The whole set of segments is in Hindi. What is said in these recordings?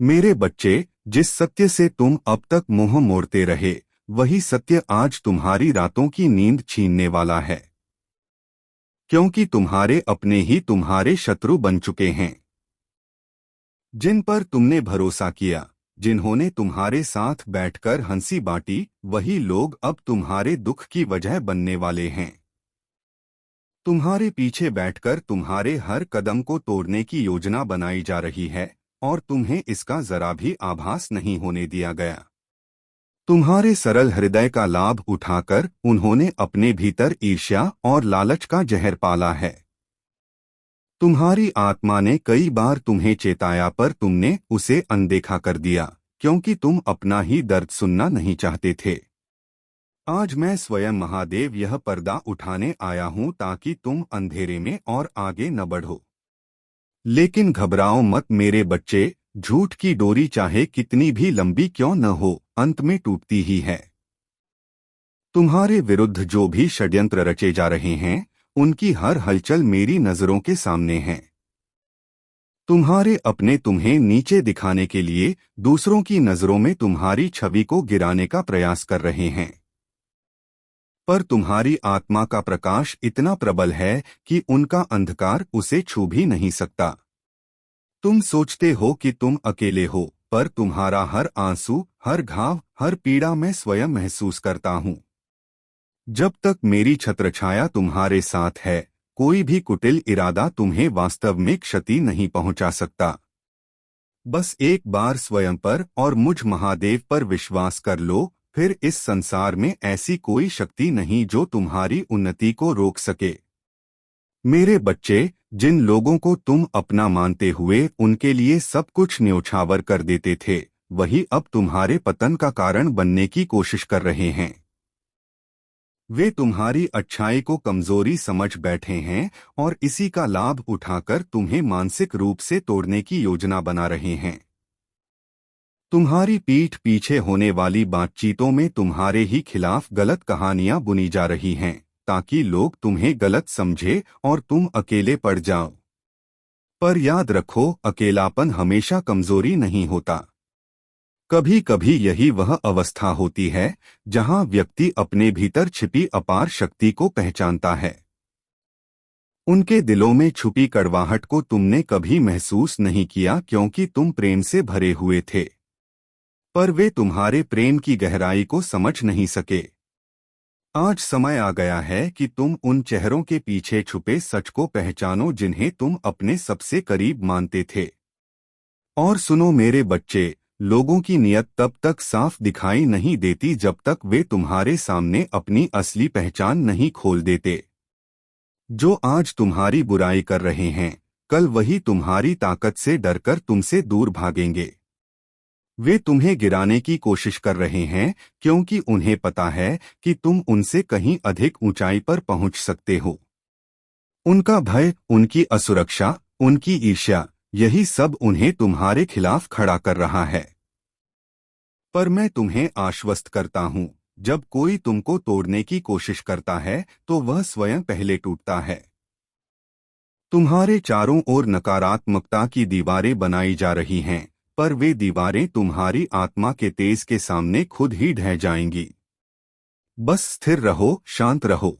मेरे बच्चे, जिस सत्य से तुम अब तक मुंह मोड़ते रहे, वही सत्य आज तुम्हारी रातों की नींद छीनने वाला है। क्योंकि तुम्हारे अपने ही तुम्हारे शत्रु बन चुके हैं। जिन पर तुमने भरोसा किया, जिन्होंने तुम्हारे साथ बैठकर हंसी बांटी, वही लोग अब तुम्हारे दुख की वजह बनने वाले हैं। तुम्हारे पीछे बैठकर तुम्हारे हर कदम को तोड़ने की योजना बनाई जा रही है, और तुम्हें इसका जरा भी आभास नहीं होने दिया गया। तुम्हारे सरल हृदय का लाभ उठाकर उन्होंने अपने भीतर ईर्ष्या और लालच का जहर पाला है। तुम्हारी आत्मा ने कई बार तुम्हें चेताया, पर तुमने उसे अनदेखा कर दिया, क्योंकि तुम अपना ही दर्द सुनना नहीं चाहते थे। आज मैं स्वयं महादेव यह पर्दा उठाने आया हूं, ताकि तुम अंधेरे में और आगे न बढ़ो। लेकिन घबराओ मत मेरे बच्चे, झूठ की डोरी चाहे कितनी भी लंबी क्यों न हो, अंत में टूटती ही है। तुम्हारे विरुद्ध जो भी षड्यंत्र रचे जा रहे हैं, उनकी हर हलचल मेरी नजरों के सामने है। तुम्हारे अपने तुम्हें नीचे दिखाने के लिए दूसरों की नजरों में तुम्हारी छवि को गिराने का प्रयास कर रहे हैं। पर तुम्हारी आत्मा का प्रकाश इतना प्रबल है कि उनका अंधकार उसे छू भी नहीं सकता। तुम सोचते हो कि तुम अकेले हो, पर तुम्हारा हर आंसू, हर घाव, हर पीड़ा मैं स्वयं महसूस करता हूँ। जब तक मेरी छत्रछाया तुम्हारे साथ है, कोई भी कुटिल इरादा तुम्हें वास्तव में क्षति नहीं पहुंचा सकता। बस एक बार स्वयं पर और मुझ महादेव पर विश्वास कर लो, फिर इस संसार में ऐसी कोई शक्ति नहीं जो तुम्हारी उन्नति को रोक सके। मेरे बच्चे, जिन लोगों को तुम अपना मानते हुए उनके लिए सब कुछ न्योछावर कर देते थे, वही अब तुम्हारे पतन का कारण बनने की कोशिश कर रहे हैं। वे तुम्हारी अच्छाई को कमजोरी समझ बैठे हैं और इसी का लाभ उठाकर तुम्हें मानसिक रूप से तोड़ने की योजना बना रहे हैं। तुम्हारी पीठ पीछे होने वाली बातचीतों में तुम्हारे ही खिलाफ गलत कहानियां बुनी जा रही हैं, ताकि लोग तुम्हें गलत समझे और तुम अकेले पड़ जाओ। पर याद रखो, अकेलापन हमेशा कमजोरी नहीं होता। कभी कभी यही वह अवस्था होती है जहां व्यक्ति अपने भीतर छिपी अपार शक्ति को पहचानता है। उनके दिलों में छुपी कड़वाहट को तुमने कभी महसूस नहीं किया, क्योंकि तुम प्रेम से भरे हुए थे। पर वे तुम्हारे प्रेम की गहराई को समझ नहीं सके। आज समय आ गया है कि तुम उन चेहरों के पीछे छुपे सच को पहचानो, जिन्हें तुम अपने सबसे करीब मानते थे। और सुनो मेरे बच्चे, लोगों की नीयत तब तक साफ दिखाई नहीं देती जब तक वे तुम्हारे सामने अपनी असली पहचान नहीं खोल देते। जो आज तुम्हारी बुराई कर रहे हैं, कल वही तुम्हारी ताकत से डरकर तुमसे दूर भागेंगे। वे तुम्हें गिराने की कोशिश कर रहे हैं, क्योंकि उन्हें पता है कि तुम उनसे कहीं अधिक ऊंचाई पर पहुंच सकते हो। उनका भय, उनकी असुरक्षा, उनकी ईर्ष्या, यही सब उन्हें तुम्हारे खिलाफ खड़ा कर रहा है। पर मैं तुम्हें आश्वस्त करता हूं, जब कोई तुमको तोड़ने की कोशिश करता है तो वह स्वयं पहले टूटता है। तुम्हारे चारों ओर नकारात्मकता की दीवारें बनाई जा रही हैं, पर वे दीवारें तुम्हारी आत्मा के तेज के सामने खुद ही ढह जाएंगी। बस स्थिर रहो, शांत रहो।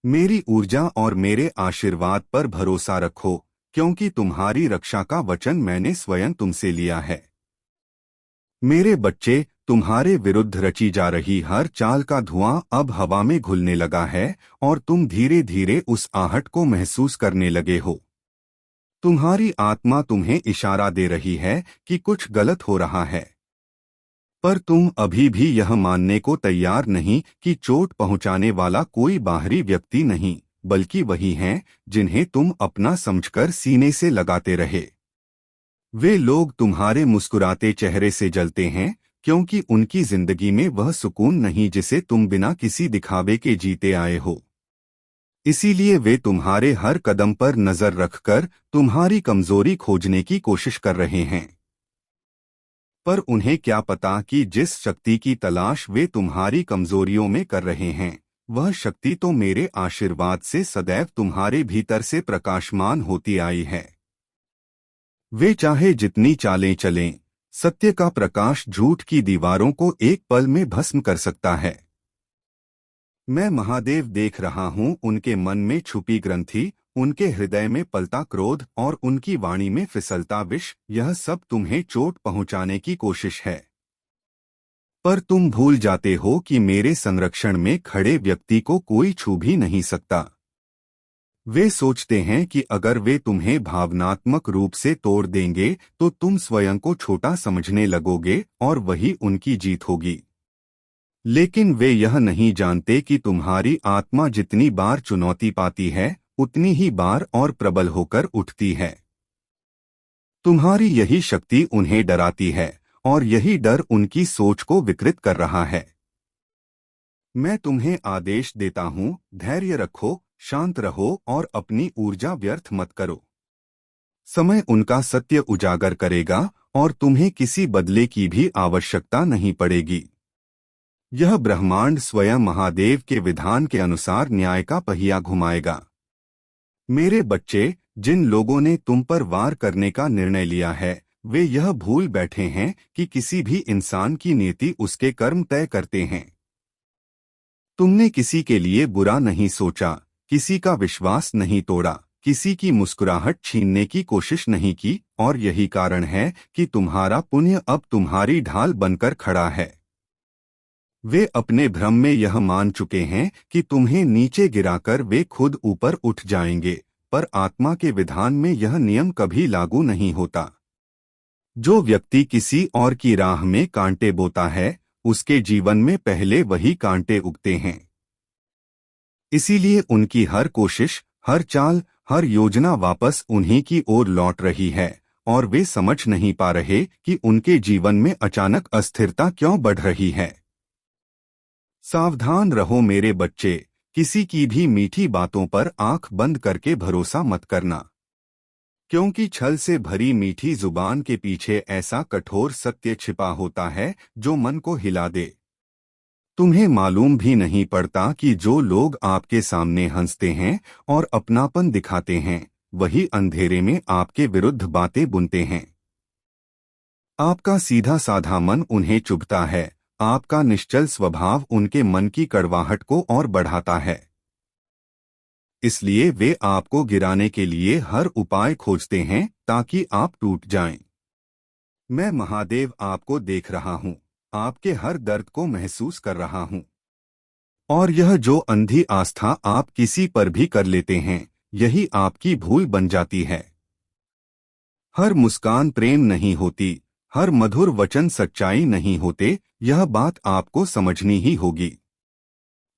मेरी ऊर्जा और मेरे आशीर्वाद पर भरोसा रखो, क्योंकि तुम्हारी रक्षा का वचन मैंने स्वयं तुमसे लिया है। मेरे बच्चे, तुम्हारे विरुद्ध रची जा रही हर चाल का धुआं अब हवा में घुलने लगा है, और तुम धीरे धीरे उस आहट को महसूस करने लगे हो। तुम्हारी आत्मा तुम्हें इशारा दे रही है कि कुछ गलत हो रहा है। पर तुम अभी भी यह मानने को तैयार नहीं कि चोट पहुंचाने वाला कोई बाहरी व्यक्ति नहीं, बल्कि वही हैं जिन्हें तुम अपना समझकर सीने से लगाते रहे। वे लोग तुम्हारे मुस्कुराते चेहरे से जलते हैं, क्योंकि उनकी जिंदगी में वह सुकून नहीं जिसे तुम बिना किसी दिखावे के जीते आए हो। इसीलिए वे तुम्हारे हर कदम पर नजर रखकर तुम्हारी कमजोरी खोजने की कोशिश कर रहे हैं। पर उन्हें क्या पता कि जिस शक्ति की तलाश वे तुम्हारी कमजोरियों में कर रहे हैं, वह शक्ति तो मेरे आशीर्वाद से सदैव तुम्हारे भीतर से प्रकाशमान होती आई है। वे चाहे जितनी चालें चलें, सत्य का प्रकाश झूठ की दीवारों को एक पल में भस्म कर सकता है। मैं महादेव देख रहा हूं उनके मन में छुपी ग्रंथि, उनके हृदय में पलता क्रोध और उनकी वाणी में फिसलता विष। यह सब तुम्हें चोट पहुंचाने की कोशिश है। पर तुम भूल जाते हो कि मेरे संरक्षण में खड़े व्यक्ति को कोई छू भी नहीं सकता। वे सोचते हैं कि अगर वे तुम्हें भावनात्मक रूप से तोड़ देंगे तो तुम स्वयं को छोटा समझने लगोगे और वही उनकी जीत होगी। लेकिन वे यह नहीं जानते कि तुम्हारी आत्मा जितनी बार चुनौती पाती है, उतनी ही बार और प्रबल होकर उठती है। तुम्हारी यही शक्ति उन्हें डराती है और यही डर उनकी सोच को विकृत कर रहा है। मैं तुम्हें आदेश देता हूं, धैर्य रखो, शांत रहो और अपनी ऊर्जा व्यर्थ मत करो। समय उनका सत्य उजागर करेगा और तुम्हें किसी बदले की भी आवश्यकता नहीं पड़ेगी। यह ब्रह्मांड स्वयं महादेव के विधान के अनुसार न्याय का पहिया घुमाएगा। मेरे बच्चे, जिन लोगों ने तुम पर वार करने का निर्णय लिया है, वे यह भूल बैठे हैं कि किसी भी इंसान की नीति उसके कर्म तय करते हैं। तुमने किसी के लिए बुरा नहीं सोचा, किसी का विश्वास नहीं तोड़ा, किसी की मुस्कुराहट छीनने की कोशिश नहीं की, और यही कारण है कि तुम्हारा पुण्य अब तुम्हारी ढाल बनकर खड़ा है। वे अपने भ्रम में यह मान चुके हैं कि तुम्हें नीचे गिराकर वे खुद ऊपर उठ जाएंगे, पर आत्मा के विधान में यह नियम कभी लागू नहीं होता। जो व्यक्ति किसी और की राह में कांटे बोता है, उसके जीवन में पहले वही कांटे उगते हैं। इसीलिए उनकी हर कोशिश, हर चाल, हर योजना वापस उन्हीं की ओर लौट रही है, और वे समझ नहीं पा रहे कि उनके जीवन में अचानक अस्थिरता क्यों बढ़ रही है। सावधान रहो मेरे बच्चे, किसी की भी मीठी बातों पर आंख बंद करके भरोसा मत करना, क्योंकि छल से भरी मीठी जुबान के पीछे ऐसा कठोर सत्य छिपा होता है जो मन को हिला दे। तुम्हें मालूम भी नहीं पड़ता कि जो लोग आपके सामने हंसते हैं और अपनापन दिखाते हैं, वही अंधेरे में आपके विरुद्ध बातें बुनते हैं। आपका सीधा साधा मन उन्हें चुभता है, आपका निश्चल स्वभाव उनके मन की कड़वाहट को और बढ़ाता है। इसलिए वे आपको गिराने के लिए हर उपाय खोजते हैं ताकि आप टूट जाएं। मैं महादेव आपको देख रहा हूं, आपके हर दर्द को महसूस कर रहा हूं। और यह जो अंधी आस्था आप किसी पर भी कर लेते हैं, यही आपकी भूल बन जाती है। हर मुस्कान प्रेम नहीं होती, हर मधुर वचन सच्चाई नहीं होते, यह बात आपको समझनी ही होगी।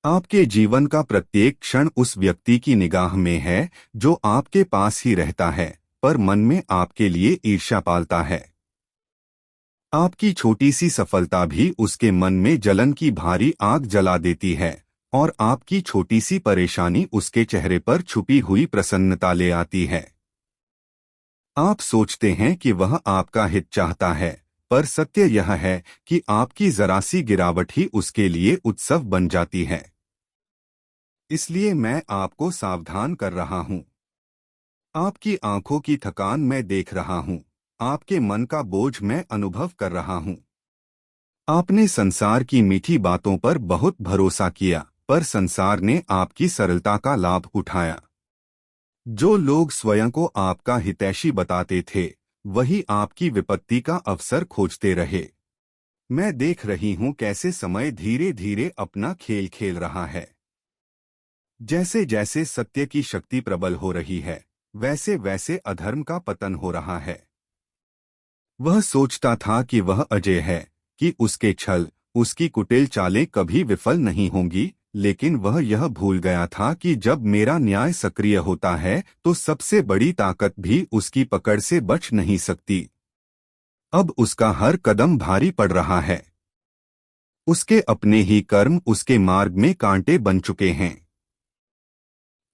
आपके जीवन का प्रत्येक क्षण उस व्यक्ति की निगाह में है जो आपके पास ही रहता है, पर मन में आपके लिए ईर्ष्या पालता है। आपकी छोटी सी सफलता भी उसके मन में जलन की भारी आग जला देती है, और आपकी छोटी सी परेशानी उसके चेहरे पर छुपी हुई प्रसन्नता ले आती है। आप सोचते हैं कि वह आपका हित चाहता है, पर सत्य यह है कि आपकी जरा सी गिरावट ही उसके लिए उत्सव बन जाती है। इसलिए मैं आपको सावधान कर रहा हूं। आपकी आंखों की थकान मैं देख रहा हूं, आपके मन का बोझ मैं अनुभव कर रहा हूं। आपने संसार की मीठी बातों पर बहुत भरोसा किया, पर संसार ने आपकी सरलता का लाभ उठाया। जो लोग स्वयं को आपका हितैषी बताते थे, वही आपकी विपत्ति का अवसर खोजते रहे। मैं देख रही हूं कैसे समय धीरे धीरे अपना खेल खेल रहा है। जैसे जैसे सत्य की शक्ति प्रबल हो रही है, वैसे वैसे अधर्म का पतन हो रहा है। वह सोचता था कि वह अजय है, कि उसके छल, उसकी कुटिल चालें कभी विफल नहीं होंगी, लेकिन वह यह भूल गया था कि जब मेरा न्याय सक्रिय होता है तो सबसे बड़ी ताकत भी उसकी पकड़ से बच नहीं सकती। अब उसका हर कदम भारी पड़ रहा है। उसके अपने ही कर्म उसके मार्ग में कांटे बन चुके हैं।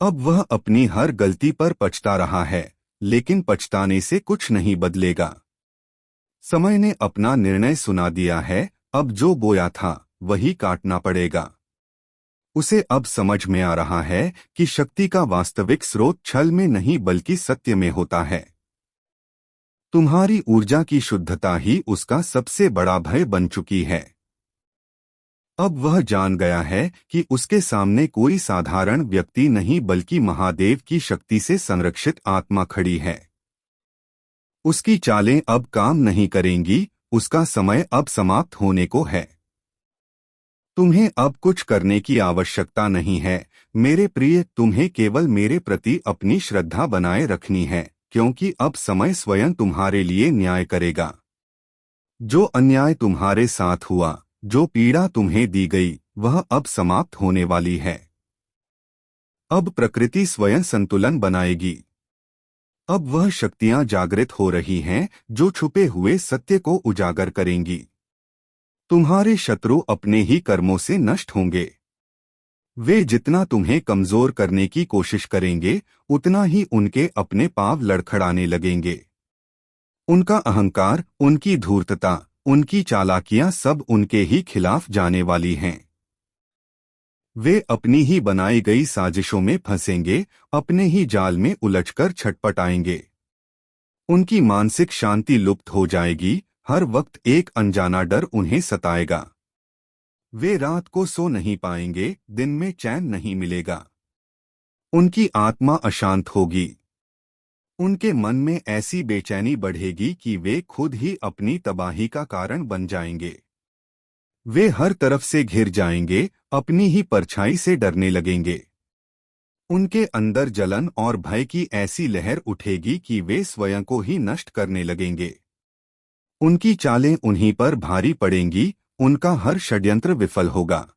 अब वह अपनी हर गलती पर पछता रहा है, लेकिन पछताने से कुछ नहीं बदलेगा। समय ने अपना निर्णय सुना दिया है, अब जो बोया था वही काटना पड़ेगा। उसे अब समझ में आ रहा है कि शक्ति का वास्तविक स्रोत छल में नहीं बल्कि सत्य में होता है। तुम्हारी ऊर्जा की शुद्धता ही उसका सबसे बड़ा भय बन चुकी है। अब वह जान गया है कि उसके सामने कोई साधारण व्यक्ति नहीं बल्कि महादेव की शक्ति से संरक्षित आत्मा खड़ी है। उसकी चालें अब काम नहीं करेंगी, उसका समय अब समाप्त होने को है। तुम्हें अब कुछ करने की आवश्यकता नहीं है मेरे प्रिय, तुम्हें केवल मेरे प्रति अपनी श्रद्धा बनाए रखनी है, क्योंकि अब समय स्वयं तुम्हारे लिए न्याय करेगा। जो अन्याय तुम्हारे साथ हुआ, जो पीड़ा तुम्हें दी गई, वह अब समाप्त होने वाली है। अब प्रकृति स्वयं संतुलन बनाएगी। अब वह शक्तियां जागृत हो रही हैं जो छुपे हुए सत्य को उजागर करेंगी। तुम्हारे शत्रु अपने ही कर्मों से नष्ट होंगे। वे जितना तुम्हें कमजोर करने की कोशिश करेंगे, उतना ही उनके अपने पांव लड़खड़ाने लगेंगे। उनका अहंकार, उनकी धूर्तता, उनकी चालाकियां सब उनके ही खिलाफ जाने वाली हैं। वे अपनी ही बनाई गई साजिशों में फंसेंगे, अपने ही जाल में उलझकर छटपटाएंगे। उनकी मानसिक शांति लुप्त हो जाएगी, हर वक्त एक अनजाना डर उन्हें सताएगा। वे रात को सो नहीं पाएंगे, दिन में चैन नहीं मिलेगा। उनकी आत्मा अशांत होगी। उनके मन में ऐसी बेचैनी बढ़ेगी कि वे खुद ही अपनी तबाही का कारण बन जाएंगे। वे हर तरफ से घिर जाएंगे, अपनी ही परछाई से डरने लगेंगे। उनके अंदर जलन और भय की ऐसी लहर उठेगी कि वे स्वयं को ही नष्ट करने लगेंगे। उनकी चालें उन्हीं पर भारी पड़ेंगी, उनका हर षड्यंत्र विफल होगा।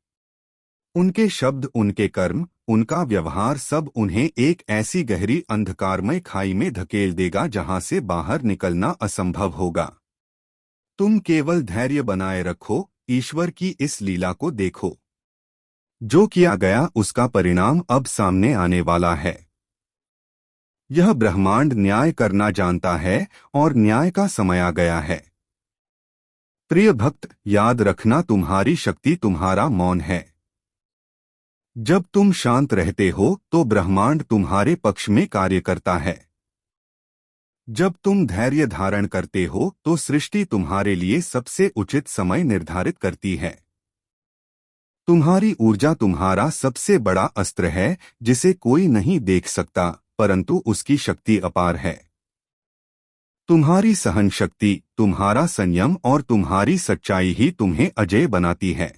उनके शब्द, उनके कर्म, उनका व्यवहार सब उन्हें एक ऐसी गहरी अंधकारमय खाई में धकेल देगा जहां से बाहर निकलना असंभव होगा। तुम केवल धैर्य बनाए रखो, ईश्वर की इस लीला को देखो। जो किया गया उसका परिणाम अब सामने आने वाला है। यह ब्रह्मांड न्याय करना जानता है और न्याय का समय आ गया है। प्रिय भक्त, याद रखना तुम्हारी शक्ति तुम्हारा मौन है। जब तुम शांत रहते हो तो ब्रह्मांड तुम्हारे पक्ष में कार्य करता है। जब तुम धैर्य धारण करते हो तो सृष्टि तुम्हारे लिए सबसे उचित समय निर्धारित करती है। तुम्हारी ऊर्जा तुम्हारा सबसे बड़ा अस्त्र है जिसे कोई नहीं देख सकता, परंतु उसकी शक्ति अपार है। तुम्हारी सहन शक्ति, तुम्हारा संयम और तुम्हारी सच्चाई ही तुम्हें अजेय बनाती है।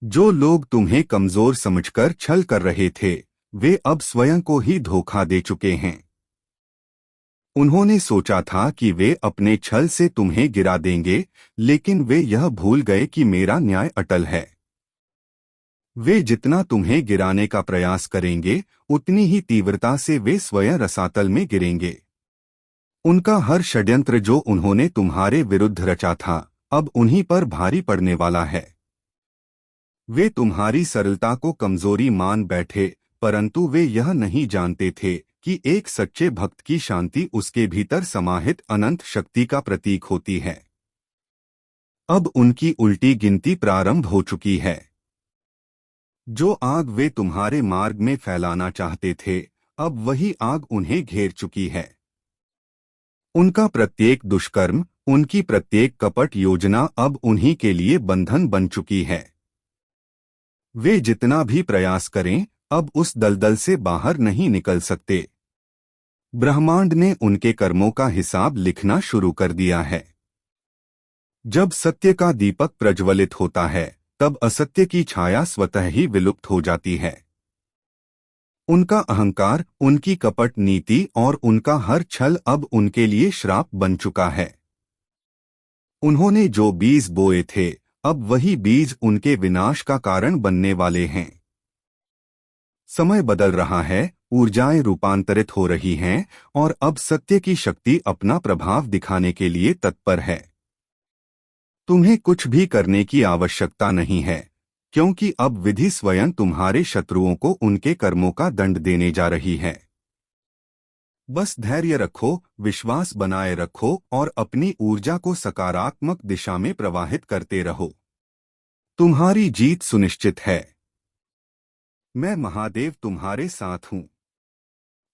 जो लोग तुम्हें कमजोर समझकर छल कर रहे थे, वे अब स्वयं को ही धोखा दे चुके हैं। उन्होंने सोचा था कि वे अपने छल से तुम्हें गिरा देंगे, लेकिन वे यह भूल गए कि मेरा न्याय अटल है। वे जितना तुम्हें गिराने का प्रयास करेंगे, उतनी ही तीव्रता से वे स्वयं रसातल में गिरेंगे। उनका हर षड्यंत्र जो उन्होंने तुम्हारे विरुद्ध रचा था, अब उन्हीं पर भारी पड़ने वाला है। वे तुम्हारी सरलता को कमजोरी मान बैठे, परंतु वे यह नहीं जानते थे कि एक सच्चे भक्त की शांति उसके भीतर समाहित अनंत शक्ति का प्रतीक होती है। अब उनकी उल्टी गिनती प्रारंभ हो चुकी है। जो आग वे तुम्हारे मार्ग में फैलाना चाहते थे, अब वही आग उन्हें घेर चुकी है। उनका प्रत्येक दुष्कर्म, उनकी प्रत्येक कपट योजना अब उन्हीं के लिए बंधन बन चुकी है। वे जितना भी प्रयास करें, अब उस दलदल से बाहर नहीं निकल सकते। ब्रह्मांड ने उनके कर्मों का हिसाब लिखना शुरू कर दिया है। जब सत्य का दीपक प्रज्वलित होता है, तब असत्य की छाया स्वतः ही विलुप्त हो जाती है। उनका अहंकार, उनकी कपट नीति और उनका हर छल अब उनके लिए श्राप बन चुका है। उन्होंने जो बीज बोए थे, अब वही बीज उनके विनाश का कारण बनने वाले हैं। समय बदल रहा है, ऊर्जाएं रूपांतरित हो रही हैं और अब सत्य की शक्ति अपना प्रभाव दिखाने के लिए तत्पर है। तुम्हें कुछ भी करने की आवश्यकता नहीं है, क्योंकि अब विधि स्वयं तुम्हारे शत्रुओं को उनके कर्मों का दंड देने जा रही है। बस धैर्य रखो, विश्वास बनाए रखो और अपनी ऊर्जा को सकारात्मक दिशा में प्रवाहित करते रहो। तुम्हारी जीत सुनिश्चित है। मैं महादेव तुम्हारे साथ हूँ।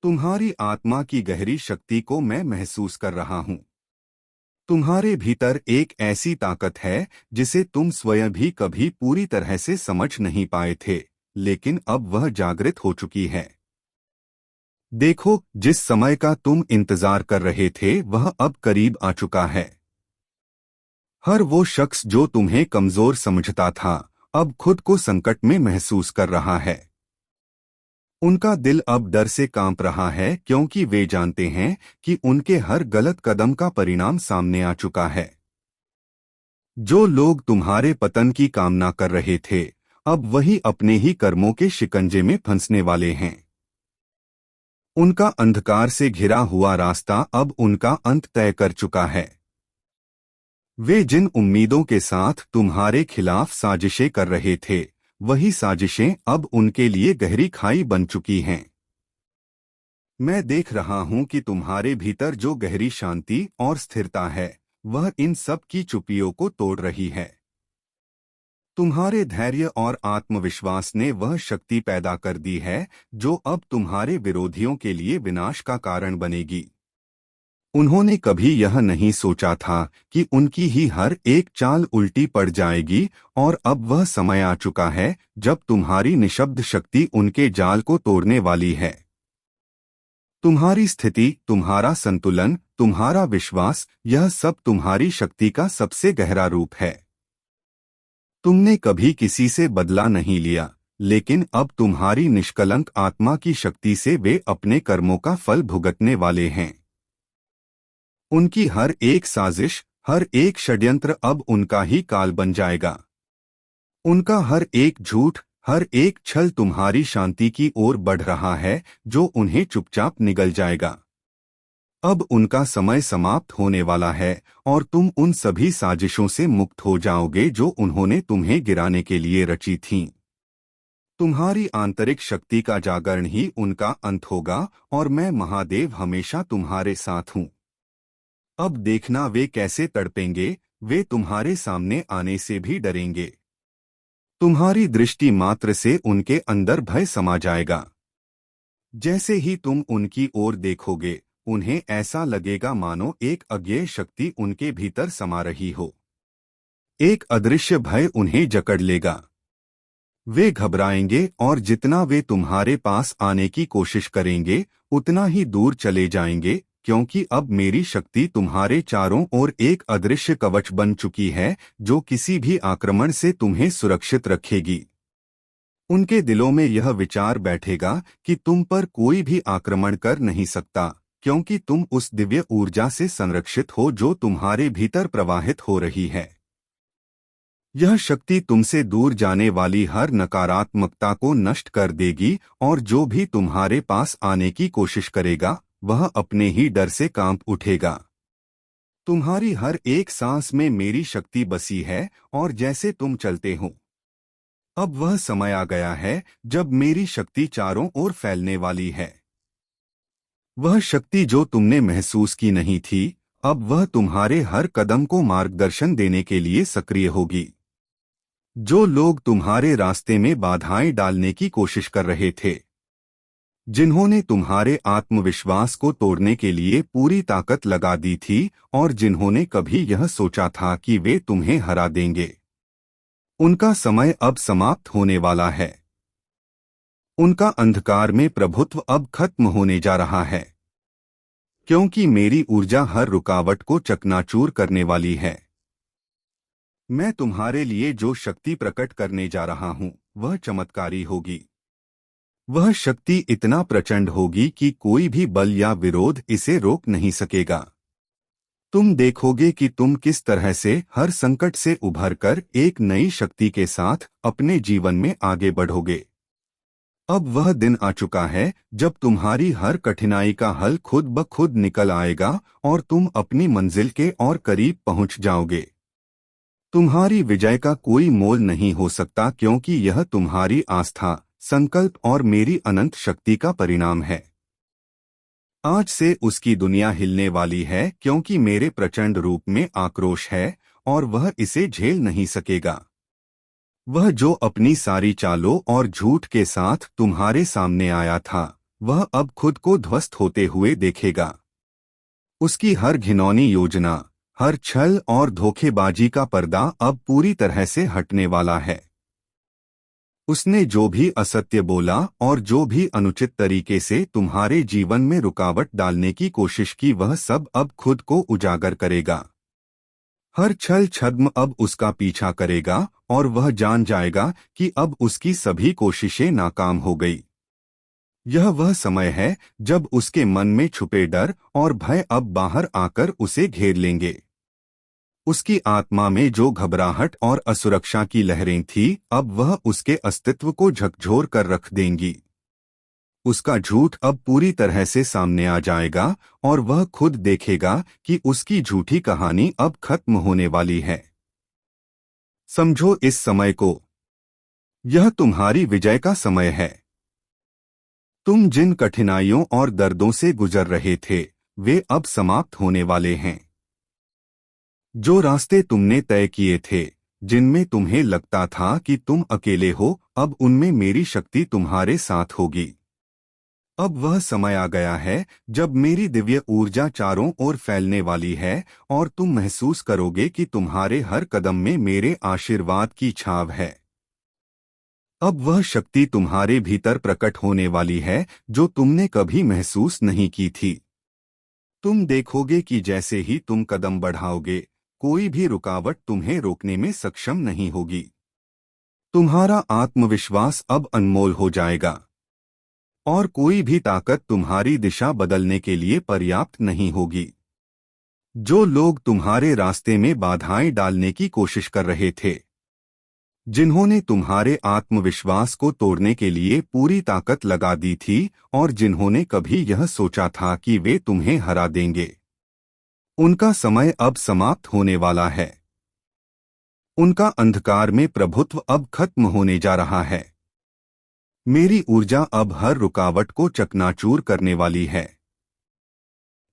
तुम्हारी आत्मा की गहरी शक्ति को मैं महसूस कर रहा हूं। तुम्हारे भीतर एक ऐसी ताकत है जिसे तुम स्वयं भी कभी पूरी तरह से समझ नहीं पाए थे, लेकिन अब वह जागृत हो चुकी है। देखो, जिस समय का तुम इंतजार कर रहे थे वह अब करीब आ चुका है। हर वो शख्स जो तुम्हें कमजोर समझता था, अब खुद को संकट में महसूस कर रहा है। उनका दिल अब डर से कांप रहा है क्योंकि वे जानते हैं कि उनके हर गलत कदम का परिणाम सामने आ चुका है। जो लोग तुम्हारे पतन की कामना कर रहे थे, अब वही अपने ही कर्मों के शिकंजे में फंसने वाले हैं। उनका अंधकार से घिरा हुआ रास्ता अब उनका अंत तय कर चुका है। वे जिन उम्मीदों के साथ तुम्हारे खिलाफ साजिशें कर रहे थे, वही साजिशें अब उनके लिए गहरी खाई बन चुकी हैं। मैं देख रहा हूं कि तुम्हारे भीतर जो गहरी शांति और स्थिरता है, वह इन सब की चुप्पियों को तोड़ रही है। तुम्हारे धैर्य और आत्मविश्वास ने वह शक्ति पैदा कर दी है जो अब तुम्हारे विरोधियों के लिए विनाश का कारण बनेगी। उन्होंने कभी यह नहीं सोचा था कि उनकी ही हर एक चाल उल्टी पड़ जाएगी, और अब वह समय आ चुका है जब तुम्हारी निशब्द शक्ति उनके जाल को तोड़ने वाली है। तुम्हारी स्थिति, तुम्हारा संतुलन, तुम्हारा विश्वास, यह सब तुम्हारी शक्ति का सबसे गहरा रूप है। तुमने कभी किसी से बदला नहीं लिया, लेकिन अब तुम्हारी निष्कलंक आत्मा की शक्ति से वे अपने कर्मों का फल भुगतने वाले हैं। उनकी हर एक साजिश, हर एक षड्यंत्र अब उनका ही काल बन जाएगा। उनका हर एक झूठ, हर एक छल तुम्हारी शांति की ओर बढ़ रहा है, जो उन्हें चुपचाप निगल जाएगा। अब उनका समय समाप्त होने वाला है और तुम उन सभी साजिशों से मुक्त हो जाओगे जो उन्होंने तुम्हें गिराने के लिए रची थीं। तुम्हारी आंतरिक शक्ति का जागरण ही उनका अंत होगा, और मैं महादेव हमेशा तुम्हारे साथ हूँ। अब देखना वे कैसे तड़पेंगे, वे तुम्हारे सामने आने से भी डरेंगे। तुम्हारी दृष्टि मात्र से उनके अंदर भय समा जाएगा। जैसे ही तुम उनकी ओर देखोगे, उन्हें ऐसा लगेगा मानो एक अज्ञेय शक्ति उनके भीतर समा रही हो। एक अदृश्य भय उन्हें जकड़ लेगा। वे घबराएंगे और जितना वे तुम्हारे पास आने की कोशिश करेंगे, उतना ही दूर चले जाएंगे, क्योंकि अब मेरी शक्ति तुम्हारे चारों ओर एक अदृश्य कवच बन चुकी है जो किसी भी आक्रमण से तुम्हें सुरक्षित रखेगी। उनके दिलों में यह विचार बैठेगा कि तुम पर कोई भी आक्रमण कर नहीं सकता, क्योंकि तुम उस दिव्य ऊर्जा से संरक्षित हो जो तुम्हारे भीतर प्रवाहित हो रही है। यह शक्ति तुमसे दूर जाने वाली हर नकारात्मकता को नष्ट कर देगी, और जो भी तुम्हारे पास आने की कोशिश करेगा, वह अपने ही डर से कांप उठेगा। तुम्हारी हर एक सांस में मेरी शक्ति बसी है, और जैसे तुम चलते हो, अब वह समय आ गया है जब मेरी शक्ति चारों ओर फैलने वाली है। वह शक्ति जो तुमने महसूस की नहीं थी, अब वह तुम्हारे हर कदम को मार्गदर्शन देने के लिए सक्रिय होगी। जो लोग तुम्हारे रास्ते में बाधाएं डालने की कोशिश कर रहे थे, जिन्होंने तुम्हारे आत्मविश्वास को तोड़ने के लिए पूरी ताकत लगा दी थी, और जिन्होंने कभी यह सोचा था कि वे तुम्हें हरा देंगे, उनका समय अब समाप्त होने वाला है। उनका अंधकार में प्रभुत्व अब खत्म होने जा रहा है, क्योंकि मेरी ऊर्जा हर रुकावट को चकनाचूर करने वाली है। मैं तुम्हारे लिए जो शक्ति प्रकट करने जा रहा हूं, वह चमत्कारी होगी। वह शक्ति इतना प्रचंड होगी कि कोई भी बल या विरोध इसे रोक नहीं सकेगा। तुम देखोगे कि तुम किस तरह से हर संकट से उभरकर एक नई शक्ति के साथ अपने जीवन में आगे बढ़ोगे। अब वह दिन आ चुका है जब तुम्हारी हर कठिनाई का हल खुद ब खुद निकल आएगा, और तुम अपनी मंजिल के और करीब पहुंच जाओगे। तुम्हारी विजय का कोई मोल नहीं हो सकता, क्योंकि यह तुम्हारी आस्था, संकल्प और मेरी अनंत शक्ति का परिणाम है। आज से उसकी दुनिया हिलने वाली है, क्योंकि मेरे प्रचंड रूप में आक्रोश है, और वह इसे झेल नहीं सकेगा। वह जो अपनी सारी चालों और झूठ के साथ तुम्हारे सामने आया था, वह अब खुद को ध्वस्त होते हुए देखेगा। उसकी हर घिनौनी योजना, हर छल और धोखेबाजी का पर्दा अब पूरी तरह से हटने वाला है। उसने जो भी असत्य बोला और जो भी अनुचित तरीके से तुम्हारे जीवन में रुकावट डालने की कोशिश की, वह सब अब खुद को उजागर करेगा। हर छल छद्म अब उसका पीछा करेगा और वह जान जाएगा कि अब उसकी सभी कोशिशें नाकाम हो गई। यह वह समय है जब उसके मन में छुपे डर और भय अब बाहर आकर उसे घेर लेंगे। उसकी आत्मा में जो घबराहट और असुरक्षा की लहरें थीं, अब वह उसके अस्तित्व को झकझोर कर रख देंगी। उसका झूठ अब पूरी तरह से सामने आ जाएगा और वह खुद देखेगा कि उसकी झूठी कहानी अब खत्म होने वाली है। समझो इस समय को, यह तुम्हारी विजय का समय है। तुम जिन कठिनाइयों और दर्दों से गुजर रहे थे, वे अब समाप्त होने वाले हैं। जो रास्ते तुमने तय किए थे, जिनमें तुम्हें लगता था कि तुम अकेले हो, अब उनमें मेरी शक्ति तुम्हारे साथ होगी। अब वह समय आ गया है जब मेरी दिव्य ऊर्जा चारों ओर फैलने वाली है और तुम महसूस करोगे कि तुम्हारे हर कदम में मेरे आशीर्वाद की छाव है। अब वह शक्ति तुम्हारे भीतर प्रकट होने वाली है जो तुमने कभी महसूस नहीं की थी। तुम देखोगे कि जैसे ही तुम कदम बढ़ाओगे, कोई भी रुकावट तुम्हें रोकने में सक्षम नहीं होगी। तुम्हारा आत्मविश्वास अब अनमोल हो जाएगा और कोई भी ताकत तुम्हारी दिशा बदलने के लिए पर्याप्त नहीं होगी। जो लोग तुम्हारे रास्ते में बाधाएं डालने की कोशिश कर रहे थे, जिन्होंने तुम्हारे आत्मविश्वास को तोड़ने के लिए पूरी ताकत लगा दी थी और जिन्होंने कभी यह सोचा था कि वे तुम्हें हरा देंगे, उनका समय अब समाप्त होने वाला है। उनका अंधकार में प्रभुत्व अब खत्म होने जा रहा है। मेरी ऊर्जा अब हर रुकावट को चकनाचूर करने वाली है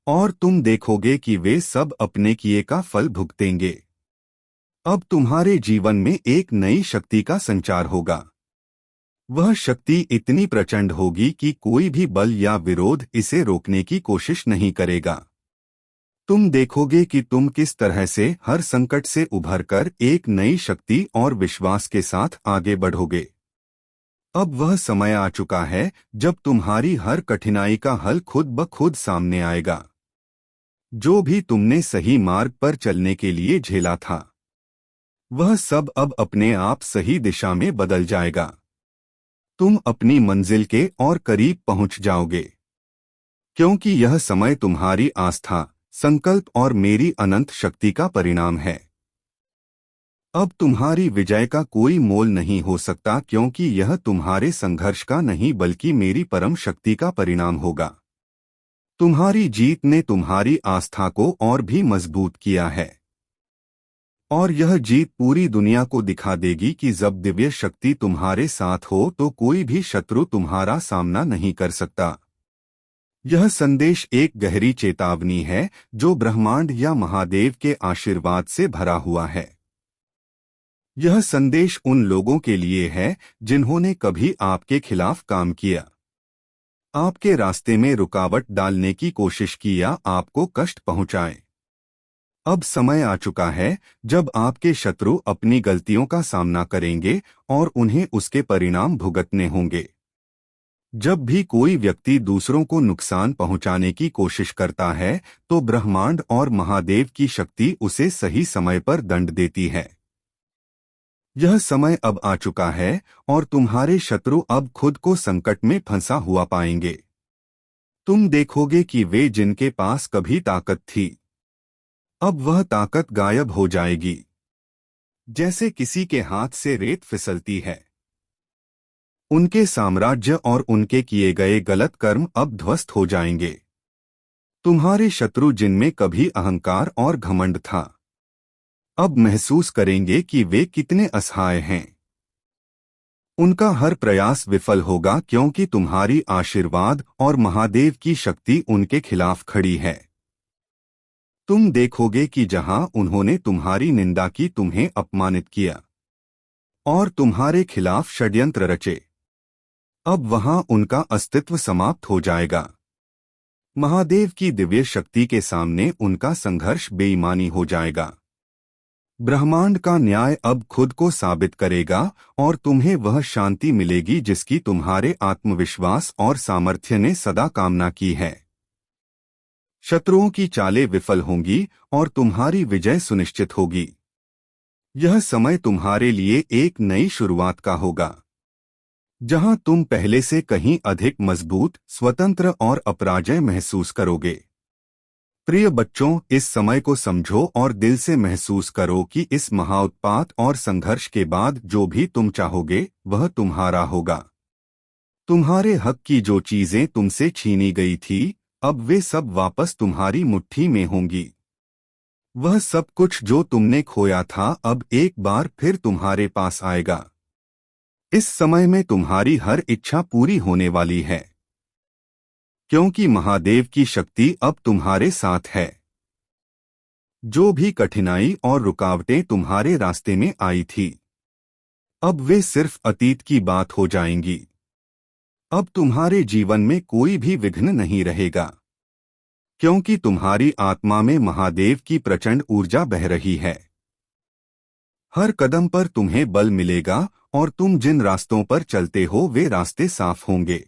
और तुम देखोगे कि वे सब अपने किए का फल भुगतेंगे। अब तुम्हारे जीवन में एक नई शक्ति का संचार होगा। वह शक्ति इतनी प्रचंड होगी कि कोई भी बल या विरोध इसे रोकने की कोशिश नहीं करेगा। तुम देखोगे कि तुम किस तरह से हर संकट से उभरकर एक नई शक्ति और विश्वास के साथ आगे बढ़ोगे। अब वह समय आ चुका है जब तुम्हारी हर कठिनाई का हल खुद ब खुद सामने आएगा। जो भी तुमने सही मार्ग पर चलने के लिए झेला था, वह सब अब अपने आप सही दिशा में बदल जाएगा। तुम अपनी मंजिल के और करीब पहुंच जाओगे, क्योंकि यह समय तुम्हारी आस्था, संकल्प और मेरी अनंत शक्ति का परिणाम है। अब तुम्हारी विजय का कोई मोल नहीं हो सकता, क्योंकि यह तुम्हारे संघर्ष का नहीं बल्कि मेरी परम शक्ति का परिणाम होगा। तुम्हारी जीत ने तुम्हारी आस्था को और भी मजबूत किया है और यह जीत पूरी दुनिया को दिखा देगी कि जब दिव्य शक्ति तुम्हारे साथ हो तो कोई भी शत्रु तुम्हारा सामना नहीं कर सकता। यह संदेश एक गहरी चेतावनी है जो ब्रह्मांड या महादेव के आशीर्वाद से भरा हुआ है। यह संदेश उन लोगों के लिए है जिन्होंने कभी आपके खिलाफ काम किया, आपके रास्ते में रुकावट डालने की कोशिश की या आपको कष्ट पहुंचाए। अब समय आ चुका है जब आपके शत्रु अपनी गलतियों का सामना करेंगे और उन्हें उसके परिणाम भुगतने होंगे। जब भी कोई व्यक्ति दूसरों को नुकसान पहुंचाने की कोशिश करता है तो ब्रह्मांड और महादेव की शक्ति उसे सही समय पर दंड देती है। यह समय अब आ चुका है और तुम्हारे शत्रु अब खुद को संकट में फंसा हुआ पाएंगे। तुम देखोगे कि वे जिनके पास कभी ताकत थी, अब वह ताकत गायब हो जाएगी, जैसे किसी के हाथ से रेत फिसलती है। उनके साम्राज्य और उनके किए गए गलत कर्म अब ध्वस्त हो जाएंगे। तुम्हारे शत्रु जिनमें कभी अहंकार और घमंड था, अब महसूस करेंगे कि वे कितने असहाय हैं। उनका हर प्रयास विफल होगा, क्योंकि तुम्हारी आशीर्वाद और महादेव की शक्ति उनके खिलाफ खड़ी है। तुम देखोगे कि जहां उन्होंने तुम्हारी निंदा की, तुम्हें अपमानित किया और तुम्हारे खिलाफ षड्यंत्र रचे, अब वहां उनका अस्तित्व समाप्त हो जाएगा। महादेव की दिव्य शक्ति के सामने उनका संघर्ष बेईमानी हो जाएगा। ब्रह्मांड का न्याय अब खुद को साबित करेगा और तुम्हें वह शांति मिलेगी जिसकी तुम्हारे आत्मविश्वास और सामर्थ्य ने सदा कामना की है। शत्रुओं की चालें विफल होंगी और तुम्हारी विजय सुनिश्चित होगी। यह समय तुम्हारे लिए एक नई शुरुआत का होगा, जहां तुम पहले से कहीं अधिक मजबूत, स्वतंत्र और अपराजय महसूस करोगे। प्रिय बच्चों, इस समय को समझो और दिल से महसूस करो कि इस महाउत्पात और संघर्ष के बाद जो भी तुम चाहोगे वह तुम्हारा होगा। तुम्हारे हक की जो चीजें तुमसे छीनी गई थी, अब वे सब वापस तुम्हारी मुट्ठी में होंगी। वह सब कुछ जो तुमने खोया था अब एक बार फिर तुम्हारे पास आएगा। इस समय में तुम्हारी हर इच्छा पूरी होने वाली है, क्योंकि महादेव की शक्ति अब तुम्हारे साथ है। जो भी कठिनाई और रुकावटें तुम्हारे रास्ते में आई थी, अब वे सिर्फ अतीत की बात हो जाएंगी। अब तुम्हारे जीवन में कोई भी विघ्न नहीं रहेगा, क्योंकि तुम्हारी आत्मा में महादेव की प्रचंड ऊर्जा बह रही है। हर कदम पर तुम्हें बल मिलेगा और तुम जिन रास्तों पर चलते हो वे रास्ते साफ होंगे।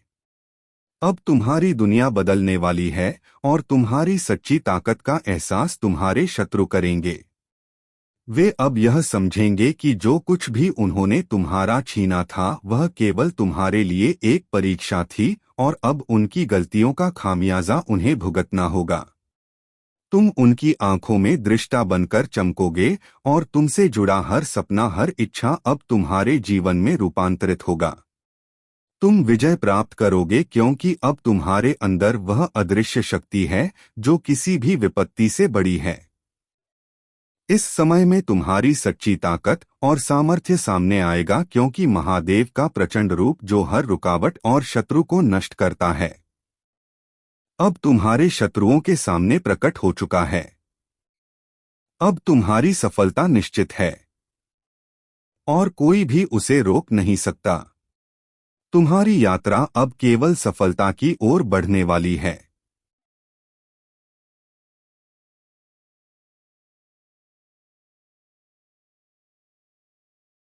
अब तुम्हारी दुनिया बदलने वाली है और तुम्हारी सच्ची ताकत का एहसास तुम्हारे शत्रु करेंगे। वे अब यह समझेंगे कि जो कुछ भी उन्होंने तुम्हारा छीना था वह केवल तुम्हारे लिए एक परीक्षा थी और अब उनकी गलतियों का खामियाजा उन्हें भुगतना होगा। तुम उनकी आंखों में दृष्टा बनकर चमकोगे और तुमसे जुड़ा हर सपना, हर इच्छा अब तुम्हारे जीवन में रूपांतरित होगा। तुम विजय प्राप्त करोगे क्योंकि अब तुम्हारे अंदर वह अदृश्य शक्ति है जो किसी भी विपत्ति से बड़ी है। इस समय में तुम्हारी सच्ची ताकत और सामर्थ्य सामने आएगा, क्योंकि महादेव का प्रचंड रूप जो हर रुकावट और शत्रु को नष्ट करता है अब तुम्हारे शत्रुओं के सामने प्रकट हो चुका है। अब तुम्हारी सफलता निश्चित है और कोई भी उसे रोक नहीं सकता। तुम्हारी यात्रा अब केवल सफलता की ओर बढ़ने वाली है।